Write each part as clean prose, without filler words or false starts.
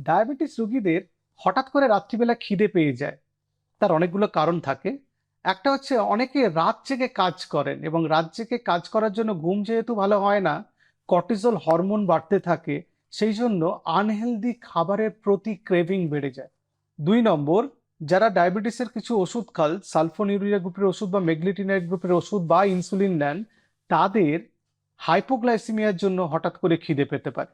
Diabetes রোগীদের হঠাৎ করে রাত্রিবেলা খিদে পেয়ে যায়। তার অনেকগুলো কারণ থাকে। একটা হচ্ছে অনেকে রাত জেগে কাজ করেন এবং রাত জেগে কাজ করার জন্য ঘুম যেহেতু ভালো হয় না, কর্টিসল হরমোন বাড়তে থাকে। সেই জন্য আনহেলদি খাবারের প্রতি ক্রেভিং বেড়ে যায়। ২ নম্বর, যারা ডায়াবেটিসের কিছু ওষুধ খান, সালফোনিউরিয়া গ্রুপের ওষুধ বা মেগলিটিনাইড গ্রুপের ওষুধ বা ইনসুলিন নেন, তাদের হাইপোগ্লাইসেমিয়ার জন্য হঠাৎ করে খিদে পেতে পারে।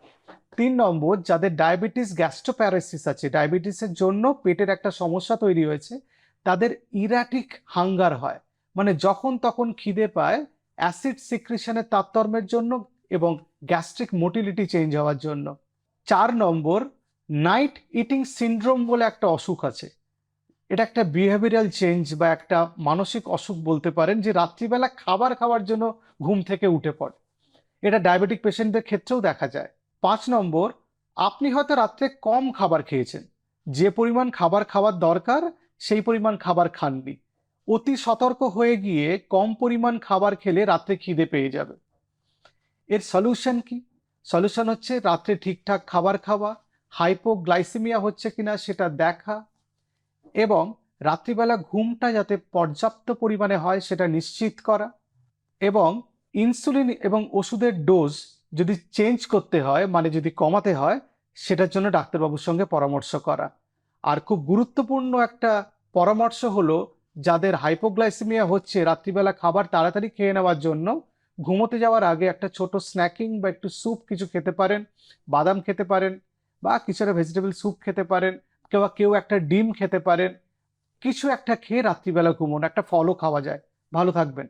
৩ নম্বর, যাদের ডায়াবেটিস গ্যাস্ট্রোপ্যারালাইসিস আছে, ডায়াবেটিসের জন্য পেটের একটা সমস্যা তৈরি হয়েছে, তাদের ইরাটিক হাঙ্গার হয়। মানে যখন তখন খিদে পায়, অ্যাসিড সিক্রিশনের তারতম্যের জন্য এবং গ্যাস্ট্রিক মোটিলিটি চেঞ্জ হওয়ার জন্য। ৪ নম্বর, নাইট ইটিং সিনড্রোম বলে একটা অসুখ আছে। এটা একটা বিহেভিয়ারাল চেঞ্জ বা একটা মানসিক অসুখ বলতে পারেন, যে রাত্রিবেলা খাবার খাওয়ার জন্য ঘুম থেকে উঠে পড়ে। এটা ডায়াবেটিক পেশেন্টদের ক্ষেত্রেও দেখা যায়। ৫ নম্বর, আপনি হয়তো রাত্রে কম খাবার খেয়েছেন। যে পরিমাণ খাবার খাওয়ার দরকার সেই পরিমাণ খাবার খাননি। অতি সতর্ক হয়ে গিয়ে কম পরিমাণ খাবার খেলে রাত্রে খিদে পেয়ে যাবে। এর সলিউশন কি? সলিউশন হচ্ছে রাত্রে ঠিকঠাক খাবার খাওয়া, হাইপোগ্লাইসেমিয়া হচ্ছে কিনা সেটা দেখা, এবং রাত্রিবেলা ঘুমটা যাতে পর্যাপ্ত পরিমাণে হয় সেটা নিশ্চিত করা, এবং ইনসুলিন এবং ওষুধের ডোজ যদি চেঞ্জ করতে হয়, মানে যদি কমাতে হয়, সেটার জন্য ডাক্তারবাবুর সঙ্গে পরামর্শ করা। আর খুব গুরুত্বপূর্ণ একটা পরামর্শ হলো, যাদের হাইপোগ্লাইসেমিয়া হচ্ছে, রাত্রিবেলা খাবার তাড়াতাড়ি খেয়ে নেওয়ার জন্য ঘুমোতে যাওয়ার আগে একটা ছোট স্ন্যাকিং বা একটু স্যুপ কিছু খেতে পারেন, বাদাম খেতে পারেন, বা কিছু একটা ভেজিটেবল স্যুপ খেতে পারেন, কেউ একটা ডিম খেতে পারেন। কিছু একটা খেয়ে রাত্রিবেলা ঘুমোন, একটা ফলও খাওয়া যায়। ভালো থাকবেন।